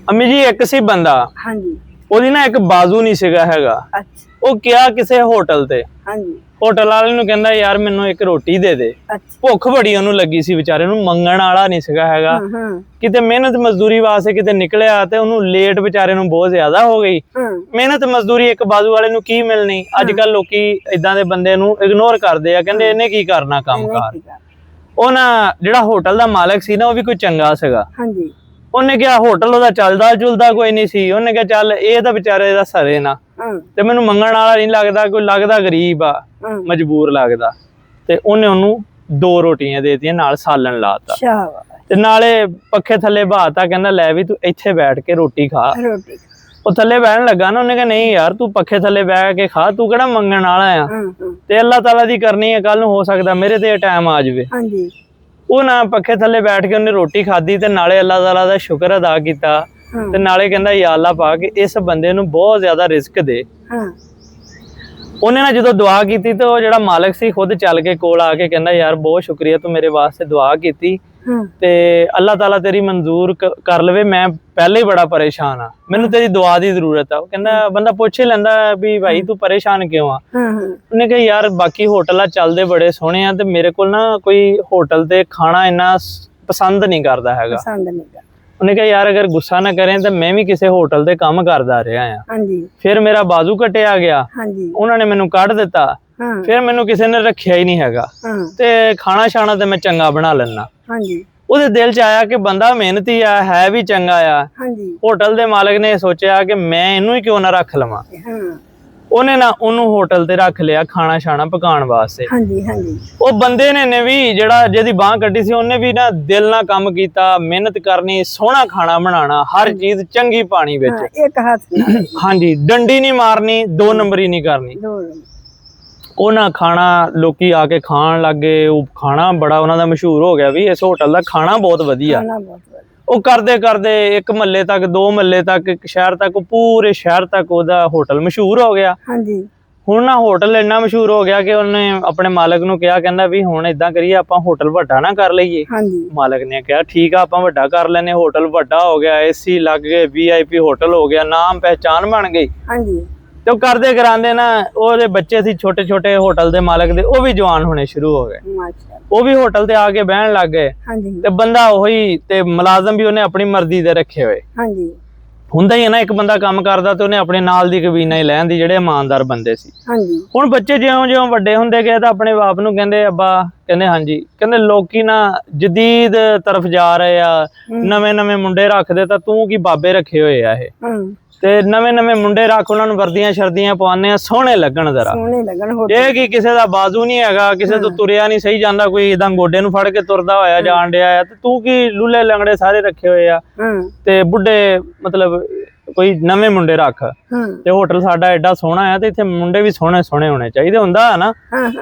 ਅੰਮੀ ਜੀ ਇੱਕ ਸੀ ਬੰਦਾ ਹਾਂਜੀ ਉਹਦੀ ਨਾ ਇੱਕ ਬਾਜ਼ੂ ਨਹੀਂ ਸੀਗਾ ਹੈਗਾ। ਅੱਛਾ ਉਹ ਗਿਆ ਕਿਸੇ ਹੋਟਲ ਤੇ, ਹਾਂਜੀ ਹੋਟਲ ਵਾਲੇ ਨੂੰ ਕਹਿੰਦਾ ਯਾਰ ਮੈਨੂੰ ਇੱਕ ਰੋਟੀ ਦੇ ਦੇ। ਅੱਛਾ ਭੁੱਖ ਬੜੀ ਉਹਨੂੰ ਲੱਗੀ ਸੀ ਵਿਚਾਰੇ ਨੂੰ, ਮੰਗਣ ਵਾਲਾ ਨਹੀਂ ਸੀਗਾ ਹੈਗਾ। ਹਾਂ ਕਿਤੇ ਮਿਹਨਤ ਮਜ਼ਦੂਰੀ ਵਾਸਤੇ ਕਿਤੇ ਨਿਕਲਿਆ ਤੇ ਉਹਨੂੰ ਲੇਟ ਵਿਚਾਰੇ ਨੂੰ ਬਹੁਤ ਜ਼ਿਆਦਾ ਹੋ ਗਈ। ਹਾਂ ਮਿਹਨਤ ਮਜ਼ਦੂਰੀ ਇੱਕ ਬਾਜ਼ੂ ਵਾਲੇ ਨੂੰ ਕੀ ਮਿਲਣੀ। ਅੱਜ ਕੱਲ ਲੋਕੀ ਇਦਾਂ ਦੇ ਬੰਦੇ ਨੂੰ ਇਗਨੋਰ ਕਰਦੇ ਆ, ਕਹਿੰਦੇ ਇਹਨੇ ਕੀ ਕਰਨਾ ਕੰਮ ਕਾਰ। ਉਹ ਨਾ ਜਿਹੜਾ ਹੋਟਲ ਦਾ ਮਾਲਕ ਸੀ ਨਾ ਉਹ ਵੀ ਕੋਈ ਚੰਗਾ ਸੀਗਾ। ਹਾਂਜੀ ਉਹਨੇ ਕਿਹਾ ਹੋਟਲ ਉਹਦਾ ਚੱਲਦਾ ਚੁਲਦਾ ਕੋਈ ਨਹੀਂ ਸੀ। ਉਹਨੇ ਕਿਹਾ ਚੱਲ ਇਹ ਤਾਂ ਵਿਚਾਰੇ ਦਾ ਸਰੇ ਨਾ, ਹਾਂ ਤੇ ਮੈਨੂੰ ਮੰਗਣ ਵਾਲਾ ਨਹੀਂ ਲੱਗਦਾ, ਕੋਈ ਲੱਗਦਾ ਗਰੀਬ ਆ, ਮਜਬੂਰ ਲੱਗਦਾ। ਤੇ ਉਹਨੇ ਉਹਨੂੰ 2 ਰੋਟੀਆਂ ਦੇ ਦਿੱਤੀਆਂ, ਨਾਲ ਸਾਲਣ ਲਾਤਾ ਸ਼ਾਬਾਸ਼। ਤੇ ਨਾਲੇ ਪੱਖੇ ਥੱਲੇ ਬਾਤਾ, ਕਹਿੰਦਾ ਲੈ ਵੀ ਤੂੰ ਇੱਥੇ ਬੈਠ ਕੇ ਰੋਟੀ ਖਾ। ਰੋਟੀ ਉਹ ਥੱਲੇ ਬਹਿਣ ਲੱਗਾ ਨਾ, ਉਹਨੇ ਕਿਹਾ ਨਹੀਂ ਯਾਰ ਤੂੰ ਪੱਖੇ ਥੱਲੇ ਬਹਿ ਕੇ ਖਾ, ਤੂੰ ਕਿਹੜਾ ਮੰਗਣ ਵਾਲਾ ਆ, ਤੇ ਅੱਲਾਹ ਤਾਲਾ ਦੀ ਕਰਨੀ ਹੈ, ਕੱਲ ਨੂੰ ਹੋ ਸਕਦਾ ਮੇਰੇ ਤੇ ਟਾਈਮ ਆ ਜਾਵੇ। ਹਾਂਜੀ ਉਹ ਨਾ ਪੱਖੇ ਥੱਲੇ ਬੈਠ ਕੇ ਉਹਨੇ ਰੋਟੀ ਖਾਧੀ ਤੇ ਨਾਲੇ ਅੱਲਾਹ ਤਾਲਾ ਦਾ ਸ਼ੁਕਰ ਅਦਾ ਕੀਤਾ, ਤੇ ਨਾਲੇ ਕਹਿੰਦਾ ਯਾ ਅੱਲਾਹ ਪਾਕ ਇਸ ਬੰਦੇ ਨੂੰ ਬਹੁਤ ਜ਼ਿਆਦਾ ਰਿਜ਼ਕ ਦੇ। ਉਹਨੇ ਨਾ ਜਦੋਂ ਦੁਆ ਕੀਤੀ ਤੇ ਉਹ ਜਿਹੜਾ ਮਾਲਕ ਸੀ ਖੁਦ ਚੱਲ ਕੇ ਕੋਲ ਆ ਕੇ ਕਹਿੰਦਾ ਯਾਰ ਬਹੁਤ ਸ਼ੁਕਰੀਆ ਤੂੰ ਮੇਰੇ ਵਾਸਤੇ ਦੁਆ ਕੀਤੀ, ਤੇ ਅੱਲਾਹ ਤਾਲਾ ਤੇਰੀ ਮਨਜ਼ੂਰ ਕਰ ਲਵੇ, ਮੈਂ ਪਹਿਲੇ ਹੀ ਬੜਾ ਪਰੇਸ਼ਾਨ ਆ, ਮੈਨੂੰ ਤੇਰੀ ਦੁਆ ਦੀ ਜ਼ਰੂਰਤ ਆ। ਉਹ ਕਹਿੰਦਾ ਬੰਦਾ ਪੁੱਛ ਹੀ ਲੈਂਦਾ ਵੀ ਭਾਈ ਤੂੰ ਪਰੇਸ਼ਾਨ ਕਿਉਂ ਆ। ਉਹਨੇ ਕਿਹਾ ਯਾਰ ਬਾਕੀ ਹੋਟਲ ਆ ਚੱਲਦੇ ਬੜੇ ਸੋਹਣੇ ਆ, ਤੇ ਮੇਰੇ ਕੋਲ ਨਾ ਕੋਈ ਹੋਟਲ ਤੇ ਖਾਣਾ ਇੰਨਾ ਪਸੰਦ ਨਹੀਂ ਕਰਦਾ ਹੈਗਾ। ਉਹਨੇ ਕਿਹਾ ਯਾਰ ਅਗਰ ਗੁੱਸਾ ਨਾ ਕਰੇ ਤਾਂ ਮੈਂ ਵੀ ਕਿਸੇ ਹੋਟਲ ਤੇ ਕੰਮ ਕਰਦਾ ਰਿਹਾ ਆ। ਫਿਰ ਮੇਰਾ ਬਾਜ਼ੂ ਕੱਟਿਆ ਗਿਆ, ਉਹਨਾਂ ਨੇ ਮੈਨੂੰ ਕੱਢ ਦਿੱਤਾ, ਫਿਰ ਮੈਨੂੰ ਕਿਸੇ ਨੇ ਰੱਖਿਆ ਹੀ ਨਹੀਂ ਹੈਗਾ, ਤੇ ਖਾਣਾ ਛਾਣਾ ਤੇ ਮੈਂ ਚੰਗਾ ਬਣਾ ਲੈਣਾ। ਉਹਦੇ ਦਿਲ ਚ ਆਇਆ ਕਿ ਬੰਦਾ ਮਿਹਨਤੀ ਆ, ਹੈ ਵੀ ਚੰਗਾ ਆ। ਹੋਟਲ ਦੇ ਮਾਲਕ ਨੇ ਸੋਚਿਆ ਕਿ ਮੈਂ ਇਹਨੂੰ ਹੀ ਕਿਉਂ ਨਾ ਰੱਖ ਲਵਾਂ। ਉਹਨੇ ਨਾ ਉਹਨੂੰ ਹੋਟਲ ਤੇ ਰੱਖ ਲਿਆ ਖਾਣਾ ਛਾਣਾ ਪਕਾਉਣ ਵਾਸਤੇ। ਉਹ ਬੰਦੇ ਨੇ ਵੀ ਜਿਹੜਾ ਜਿਹਦੀ ਬਾਂਹ ਕੱਢੀ ਸੀ ਉਹਨੇ ਵੀ ਨਾ ਦਿਲ ਨਾਲ ਕੰਮ ਕੀਤਾ, ਮਿਹਨਤ ਕਰਨੀ, ਸੋਹਣਾ ਖਾਣਾ ਬਣਾਉਣਾ, ਹਰ ਚੀਜ਼ ਚੰਗੀ ਪਾਣੀ ਵਿੱਚ, ਇੱਕ ਹੱਥ ਹਾਂਜੀ ਡੰਡੀ ਨਹੀਂ ਮਾਰਨੀ, 2 ਨੰਬਰੀ ਨਹੀਂ ਕਰਨੀ। ਉਹ ਨਾ ਖਾਣਾ ਲੋਕੀ ਆ ਕੇ ਖਾਣ ਲੱਗ ਗਏ, ਉਹ ਖਾਣਾ ਬੜਾ ਉਹਨਾਂ ਦਾ ਮਸ਼ਹੂਰ ਹੋ ਗਿਆ ਵੀ ਇਸ ਹੋਟਲ ਦਾ ਖਾਣਾ ਬਹੁਤ ਵਧੀਆ। ਉਹ ਕਰਦੇ ਕਰਦੇ 1 ਮਹੱਲੇ ਤੱਕ, 2 ਮਹੱਲੇ ਤੱਕ, 1 ਸ਼ਹਿਰ ਤੱਕ, ਪੂਰੇ ਸ਼ਹਿਰ ਤੱਕ ਉਹਦਾ ਹੋਟਲ ਮਸ਼ਹੂਰ ਹੋ ਗਿਆ। ਹੁਣ ਨਾ ਹੋਟਲ ਇੰਨਾ ਮਸ਼ਹੂਰ ਹੋ ਗਿਆ ਕਿ ਉਹਨੇ ਆਪਣੇ ਮਾਲਕ ਨੂੰ ਕਿਹਾ, ਕਹਿੰਦਾ ਵੀ ਹੁਣ ਏਦਾਂ ਕਰੀਏ ਆਪਾਂ ਹੋਟਲ ਵੱਡਾ ਨਾ ਕਰ ਲਈਏ। ਮਾਲਕ ਨੇ ਕਿਹਾ ਠੀਕ ਆ ਆਪਾਂ ਵੱਡਾ ਕਰ ਲੈਨੇ। ਹੋਟਲ ਵੱਡਾ ਹੋ ਗਿਆ, AC ਲੱਗ ਗਏ, VIP ਹੋਟਲ ਹੋ ਗਿਆ, ਨਾਮ ਪਹਿਚਾਨ ਬਣ ਗਈ। ਤੇ ਉਹ ਕਰਦੇ ਕਰਾਂਦੇ ਨਾ ਉਹਦੇ ਬੱਚੇ ਸੀ ਛੋਟੇ ਛੋਟੇ ਹੋਟਲ ਦੇ ਮਾਲਕ ਦੇ, ਉਹ ਵੀ ਜਵਾਨ ਹੋਣੇ ਸ਼ੁਰੂ ਹੋ ਗਏ, ਉਹ ਵੀ ਹੋਟਲ ਤੇ ਆ ਕੇ ਬਹਿਣ ਲੱਗ ਗਏ। ਤੇ ਬੰਦਾ ਉਹੀ, ਤੇ ਮੁਲਾਜ਼ਮ ਵੀ ਉਹਨੇ ਆਪਣੀ ਮਰਜ਼ੀ ਦੇ ਰੱਖੇ ਹੋਏ। ਹੁੰਦਾ ਹੀ ਹੈ ਨਾ, ਇੱਕ ਬੰਦਾ ਕੰਮ ਕਰਦਾ ਤੇ ਉਹਨੇ ਆਪਣੇ ਨਾਲ ਦੀ ਕਬੀਨਾ ਹੀ ਲੈਣ ਦੀ, ਜਿਹੜੇ ਇਮਾਨਦਾਰ ਬੰਦੇ ਸੀ। ਹੁਣ ਬੱਚੇ ਜਿਉਂ-ਜਿਉਂ ਵੱਡੇ ਹੁੰਦੇ ਗਏ ਤਾਂ ਆਪਣੇ ਬਾਪ ਨੂੰ ਕਹਿੰਦੇ ਅੱਬਾ, ਕਹਿੰਦੇ ਹਾਂਜੀ, ਕਹਿੰਦੇ ਲੋਕੀ ਨਾ ਜਦੀਦ ਤਰਫ ਜਾ ਰਹੇ ਆ, ਨਵੇਂ-ਨਵੇਂ ਮੁੰਡੇ ਰੱਖਦੇ, ਤਾਂ ਤੂੰ ਕੀ ਬਾਬੇ ਰੱਖੇ ਹੋਏ ਆ ਇਹ, ਤੇ ਨਵੇਂ-ਨਵੇਂ ਮੁੰਡੇ ਰੱਖ, ਉਹਨਾਂ ਨੂੰ ਵਰਦੀਆਂ ਸ਼ਰਦੀਆਂ ਪਵਾਉਂਦੇ ਆ, ਸੋਹਣੇ ਲੱਗਣ ਜ਼ਰਾ। ਇਹ ਕੀ ਕਿਸੇ ਦਾ ਬਾਜ਼ੂ ਨਹੀਂ ਹੈਗਾ, ਕਿਸੇ ਤੋਂ ਤੁਰਿਆ ਨਹੀਂ ਸਹੀ ਜਾਂਦਾ, ਕੋਈ ਏਦਾਂ ਗੋਡੇ ਨੂੰ ਫੜ ਕੇ ਤੁਰਦਾ ਹੋਇਆ ਜਾਣ ਡਿਆ ਆ, ਤੇ ਤੂੰ ਕੀ ਲੂਲੇ ਲੰਗੜੇ ਸਾਰੇ ਰੱਖੇ ਹੋਏ ਆ, ਤੇ ਬੁੱਢੇ ਮਤਲਬ ਕੋਈ ਨਵੇਂ ਮੁੰਡੇ ਰੱਖ। ਤੇ ਹੋਟਲ ਸਾਡਾ ਐਡਾ ਸੋਹਣਾ ਆ, ਤੇ ਇੱਥੇ ਮੁੰਡੇ ਵੀ ਸੋਹਣੇ ਸੋਹਣੇ ਹੋਣੇ ਚਾਹੀਦੇ, ਹੁੰਦਾ ਹੈ ਨਾ।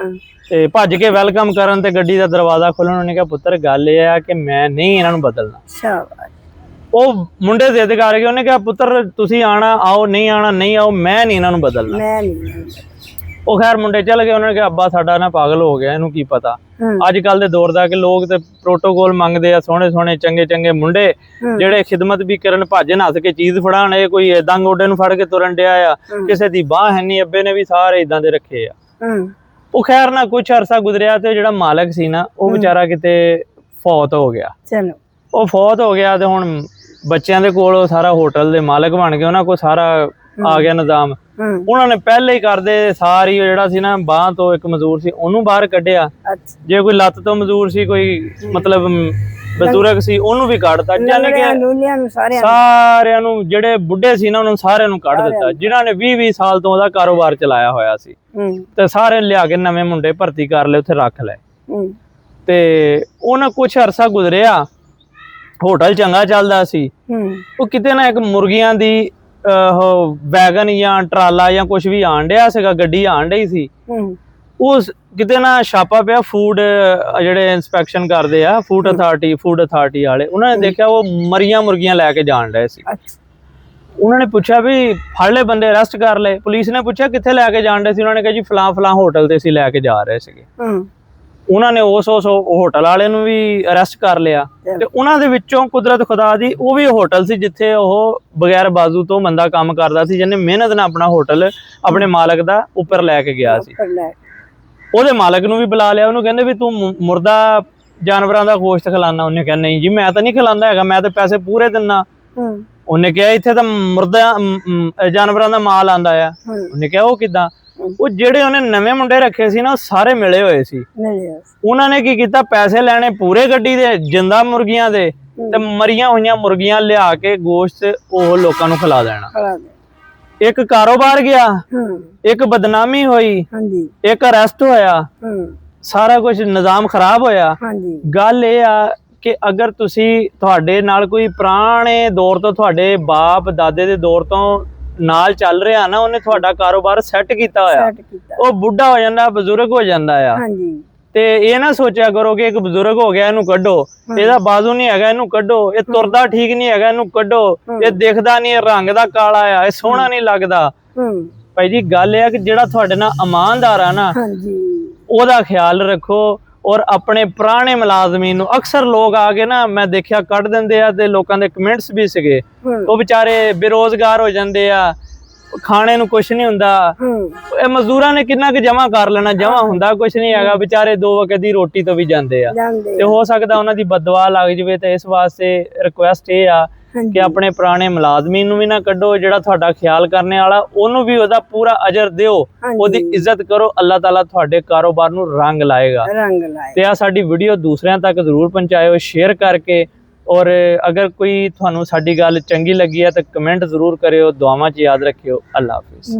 ਤੇ ਭੱਜ ਕੇ ਵੈਲਕਮ ਕਰਨ ਤੇ ਗੱਡੀ ਦਾ ਦਰਵਾਜ਼ਾ ਖੋਲਣ, ਉਹਨੇ ਕਿਹਾ ਪੁੱਤਰ ਗੱਲ ਇਹ ਆ ਕਿ ਮੈਂ ਨਹੀਂ ਇਹਨਾਂ ਨੂੰ ਬਦਲਣਾ। ਉਹ ਮੁੰਡੇ ਜ਼ਿੱਦ ਕਰ ਗਏ, ਉਹਨੇ ਕਿਹਾ ਪੁੱਤਰ ਤੁਸੀਂ ਆਣਾ ਆਓ, ਨਹੀਂ ਆਣਾ ਨਹੀਂ ਆਓ, ਮੈਂ ਨਹੀਂ ਇਹਨਾਂ ਨੂੰ ਬਦਲਣਾ। ਉਹ ਖੈਰ ਮੁੰਡੇ ਚੱਲ ਗਏ। ਉਹਨਾਂ ਨੇ ਕਿਹਾ ਅੱਬਾ ਸਾਡਾ ਨਾ ਪਾਗਲ ਹੋ ਗਿਆ, ਇਹਨੂੰ ਕੀ ਪਤਾ ਅੱਜ ਕੱਲ ਦੇ ਦੌਰ ਦਾ ਕਿ ਲੋਕ ਤੇ ਪ੍ਰੋਟੋਕੋਲ ਮੰਗਦੇ ਆ, ਸੋਹਣੇ ਸੋਹਣੇ ਚੰਗੇ ਚੰਗੇ ਮੁੰਡੇ ਜਿਹੜੇ ਖਿਦਮਤ ਵੀ ਕਰਨ, ਭੱਜ ਨੱਸ ਕੇ ਚੀਜ਼ ਫੜਾਣ। ਇਹ ਕੋਈ ਏਦਾਂ ਗੋਡੇ ਨੂੰ ਫੜ ਕੇ ਤੁਰਨ ਡਿਆ ਆ, ਕਿਸੇ ਦੀ ਬਾਂਹ ਹੈ ਨਹੀਂ। ਅੱਬੇ ਨੇ ਵੀ ਸਾਰੇ ਏਦਾਂ ਦੇ ਰੱਖੇ ਆ। ਉਹ ਖੈਰ ਨਾ ਕੁਛ ਅਰਸਾ ਗੁਜ਼ਰਿਆ ਤੇ ਜਿਹੜਾ ਮਾਲਕ ਸੀ ਨਾ ਉਹ ਵਿਚਾਰਾ ਕਿਤੇ ਫੌਤ ਹੋ ਗਿਆ। ਉਹ ਫੌਤ ਹੋ ਗਿਆ ਤੇ ਹੁਣ ਬੱਚਿਆਂ ਦੇ ਕੋਲ ਸਾਰਾ ਹੋਟਲ ਦੇ ਮਾਲਕ ਬਣ ਗਏ, ਉਹਨਾਂ ਕੋਲ ਸਾਰਾ ਆ ਗਿਆ ਨਿਜ਼ਾਮ। ਉਹਨਾਂ ਨੇ ਪਹਿਲੇ ਹੀ ਕਰਦੇ ਸਾਰੀ ਜਿਹੜਾ ਸੀ ਨਾ ਬਾਂਹ ਤੋਂ ਇੱਕ ਮਜ਼ਦੂਰ ਸੀ ਉਹਨੂੰ ਬਾਹਰ ਕੱਢਿਆ, ਜੇ ਕੋਈ ਲੱਤ ਤੋਂ ਮਜ਼ਦੂਰ ਸੀ, ਕੋਈ ਮਤਲਬ ਬਜ਼ੁਰਗ ਸੀ, ਉਹਨੂੰ ਵੀ ਕੱਢਤਾ। ਯਾਨੀ ਕਿ ਸਾਰਿਆਂ ਨੂੰ, ਜਿਹੜੇ ਬੁੱਢੇ ਸੀ ਨਾ ਉਹਨਾਂ ਸਾਰਿਆਂ ਨੂੰ ਕੱਢ ਦਿੱਤਾ, ਜਿਨ੍ਹਾਂ ਨੇ 20-20 ਸਾਲ ਤੋਂ ਉਹਦਾ ਕਾਰੋਬਾਰ ਚਲਾਇਆ ਹੋਇਆ ਸੀ। ਤੇ ਸਾਰੇ ਲਿਆ ਕੇ ਨਵੇਂ ਮੁੰਡੇ ਭਰਤੀ ਕਰ ਲਏ, ਉੱਥੇ ਰੱਖ ਲਏ। ਤੇ ਉਹਨਾਂ ਕੁਛ ਅਰਸਾ ਗੁਜ਼ਰਿਆ, ਹੋਟਲ ਚੰਗਾ ਚੱਲਦਾ ਸੀ। ਉਹ ਕਿਤੇ ਨਾ ਇੱਕ ਮੁਰਗੀਆਂ ਦੀ ਵੈਗਨ ਜਾਂ ਟਰਾਲਾ ਜਾਂ ਕੁਛ ਵੀ ਆਣ ਡਿਆ ਸੀਗਾ, ਗੱਡੀ ਆਣ ਡਈ ਸੀ। ਉਹ ਕਿਤੇ ਨਾ ਛਾਪਾ ਪਿਆ, ਫੂਡ ਜਿਹੜੇ ਇੰਸਪੈਕਸ਼ਨ ਕਰਦੇ ਆ, ਫੂਡ ਅਥਾਰਟੀ ਵਾਲੇ, ਉਹਨਾਂ ਨੇ ਦੇਖਿਆ ਉਹ ਮਰੀਆਂ ਮੁਰਗੀਆਂ ਲੈ ਕੇ ਜਾਣ ਡਏ ਸੀ। ਉਹਨਾਂ ਨੇ ਪੁੱਛਿਆ ਵੀ ਫੜ ਲਏ ਬੰਦੇ, ਅਰੈਸਟ ਕਰ ਲਏ। ਪੁਲਿਸ ਨੇ ਪੁੱਛਿਆ ਕਿੱਥੇ ਲੈ ਕੇ ਜਾਣ ਡਏ ਸੀ, ਉਹਨਾਂ ਨੇ ਕਿਹਾ ਜੀ ਫਲਾਂ ਹੋਟਲ ਤੇ ਅਸੀਂ ਲੈ ਕੇ ਜਾ ਰਹੇ ਸੀਗੇ। ਉਹਨਾਂ ਨੇ ਉਸ ਹੋਟਲ ਵਾਲੇ ਨੂੰ ਵੀ ਅਰੈਸਟ ਕਰ ਲਿਆ ਤੇ ਉਹਨਾਂ ਦੇ ਵਿੱਚੋਂ ਕੁਦਰਤ ਖੁਦਾ ਦੀ ਉਹ ਵੀ ਹੋਟਲ ਸੀ ਜਿੱਥੇ ਉਹ ਬਗੈਰ ਬਾਜ਼ੂ ਤੋਂ ਬੰਦਾ ਕੰਮ ਕਰਦਾ ਸੀ, ਜਿਹਨੇ ਮਿਹਨਤ ਨਾਲ ਆਪਣਾ ਹੋਟਲ ਆਪਣੇ ਮਾਲਕ ਦਾ ਉੱਪਰ ਲੈ ਕੇ ਗਿਆ ਸੀ। ਉਹਦੇ ਮਾਲਕ ਨੂੰ ਵੀ ਬੁਲਾ ਲਿਆ, ਉਹਨੂੰ ਕਹਿੰਦੇ ਵੀ ਤੂੰ ਮੁਰਦਾ ਜਾਨਵਰਾਂ ਦਾ ਗੋਸ਼ਤ ਖਿਲਾਣਾ? ਉਹਨੇ ਕਿਹਾ ਨਹੀਂ ਜੀ ਮੈਂ ਤਾਂ ਨਹੀਂ ਖਿਲਾਉਂਦਾ ਹੈਗਾ, ਮੈਂ ਤਾਂ ਪੈਸੇ ਪੂਰੇ ਦਿੰਦਾ। ਉਹਨੇ ਕਿਹਾ ਇੱਥੇ ਤਾਂ ਮੁਰਦਾ ਜਾਨਵਰਾਂ ਦਾ ਮਾਲ ਆਂਦਾ ਆ। ਉਹਨੇ ਕਿਹਾ ਉਹ ਕਿੱਦਾਂ? ਉਹ ਜਿਹੜੇ ਉਹਨੇ ਨਵੇਂ ਮੁੰਡੇ ਰੱਖੇ ਸੀ ਨਾ, ਉਹ ਸਾਰੇ ਮਿਲੇ ਹੋਏ ਸੀ। ਉਹਨਾਂ ਨੇ ਕੀ ਕੀਤਾ, ਪੈਸੇ ਲੈਣੇ ਪੂਰੇ ਗੱਡੀ ਦੇ ਜਿੰਦਾ ਮੁਰਗੀਆਂ ਦੇ, ਤੇ ਮਰੀਆਂ ਹੋਈਆਂ ਮੁਰਗੀਆਂ ਲਿਆ ਕੇ ਗੋਸ਼ਤ ਉਹ ਲੋਕਾਂ ਨੂੰ ਖਿਲਾ ਦੇਣਾ। ਇੱਕ ਕਾਰੋਬਾਰ ਗਿਆ, ਇੱਕ ਬਦਨਾਮੀ ਹੋਈ, ਇੱਕ ਅਰੈਸਟ ਹੋਇਆ, ਸਾਰਾ ਕੁਝ ਨਿਜ਼ਾਮ ਖਰਾਬ ਹੋਇਆ। ਗੱਲ ਇਹ ਆ ਕਿ ਅਗਰ ਤੁਸੀਂ ਤੁਹਾਡੇ ਨਾਲ ਕੋਈ ਪੁਰਾਣੇ ਦੌਰ ਤੋਂ, ਤੁਹਾਡੇ ਬਾਪ ਦਾਦੇ ਦੇ ਦੌਰ ਤੋਂ ਨਾਲ ਚੱਲ ਰਿਹਾ ਨਾ, ਉਹਨੇ ਤੁਹਾਡਾ ਕਾਰੋਬਾਰ ਸੈੱਟ ਕੀਤਾ ਹੋਇਆ, ਉਹ ਬੁੱਢਾ ਹੋ ਜਾਂਦਾ, ਬਜ਼ੁਰਗ ਹੋ ਜਾਂਦਾ ਆ, ਤੇ ਇਹ ਨਾ ਸੋਚਿਆ ਕਰੋ ਕਿ ਇੱਕ ਬਜ਼ੁਰਗ ਹੋ ਗਿਆ ਇਹਨੂੰ ਕੱਢੋ, ਇਹਦਾ ਬਾਜ਼ੂ ਨਹੀਂ ਹੈਗਾ ਇਹਨੂੰ ਕੱਢੋ, ਇਹ ਤੁਰਦਾ ਠੀਕ ਨਹੀਂ ਹੈਗਾ ਇਹਨੂੰ ਕੱਢੋ, ਇਹ ਦਿਖਦਾ ਨਹੀਂ, ਇਹ ਰੰਗ ਦਾ ਕਾਲਾ ਆ, ਇਹ ਸੋਹਣਾ ਨਹੀਂ ਲੱਗਦਾ। ਭਾਈ ਜੀ ਗੱਲ ਇਹ ਆ ਕਿ ਜਿਹੜਾ ਤੁਹਾਡੇ ਨਾਲ ਇਮਾਨਦਾਰ ਆ ਨਾ, ਉਹਦਾ ਖਿਆਲ ਰੱਖੋ। ਔਰ ਆਪਣੇ ਪੁਰਾਣੇ ਮੁਲਾਜ਼ਮੀਨ ਨੂੰ ਅਕਸਰ ਲੋਕ ਆ ਕੇ ਨਾ, ਮੈਂ ਦੇਖਿਆ, ਕੱਢ ਦਿੰਦੇ ਆ, ਤੇ ਲੋਕਾਂ ਦੇ ਕਮੈਂਟਸ ਵੀ ਸੀਗੇ, ਉਹ ਵਿਚਾਰੇ ਬੇਰੋਜ਼ਗਾਰ ਹੋ ਜਾਂਦੇ ਆ, ਖਾਣੇ ਨੂੰ ਕੁਛ ਨਹੀਂ ਹੁੰਦਾ। ਇਹ ਮਜ਼ਦੂਰਾਂ ਨੇ ਕਿੰਨਾ ਕੁ ਜਮਾ ਕਰ ਲੈਣਾ, ਜਮਾ ਹੁੰਦਾ ਕੁਛ ਨਹੀਂ ਹੈਗਾ, ਵਿਚਾਰੇ 2 ਵਕਤ ਦੀ ਰੋਟੀ ਤੋਂ ਵੀ ਜਾਂਦੇ ਆ, ਤੇ ਹੋ ਸਕਦਾ ਉਹਨਾਂ ਦੀ ਬਦਦੁਆ ਲੱਗ ਜਾਵੇ। ਤੇ ਇਸ ਵਾਸਤੇ ਰਿਕੁਐਸਟ ਇਹ ਆ ਕਿ ਆਪਣੇ ਪੁਰਾਣੇ ਮੁਲਾਜ਼ਮੀਨ ਨੂੰ ਵੀ ਨਾ ਕੱਢੋ, ਜਿਹੜਾ ਤੁਹਾਡਾ ਖਿਆਲ ਕਰਨੇ ਵਾਲਾ ਉਹਨੂੰ ਵੀ ਉਹਦਾ ਪੂਰਾ ਅਜਰ ਦਿਓ, ਉਹਦੀ ਇੱਜ਼ਤ ਕਰੋ। ਅੱਲਾਹ ਤਾਲਾ ਤੁਹਾਡੇ ਕਾਰੋਬਾਰ ਨੂੰ ਰੰਗ ਲਾਏਗਾ। ਤੇ ਆ ਸਾਡੀ ਵੀਡੀਓ ਦੂਸਰਿਆਂ ਤੱਕ ਜ਼ਰੂਰ ਪਹੁੰਚਾਇਓ ਸ਼ੇਅਰ ਕਰਕੇ। ਔਰ ਅਗਰ ਕੋਈ ਤੁਹਾਨੂੰ ਸਾਡੀ ਗੱਲ ਚੰਗੀ ਲੱਗੀ ਹੈ ਤਾਂ ਕਮੈਂਟ ਜ਼ਰੂਰ ਕਰਿਓ। ਦੁਆਵਾਂ 'ਚ ਯਾਦ ਰੱਖਿਓ। ਅੱਲਾਹ ਹਾਫਿਜ਼।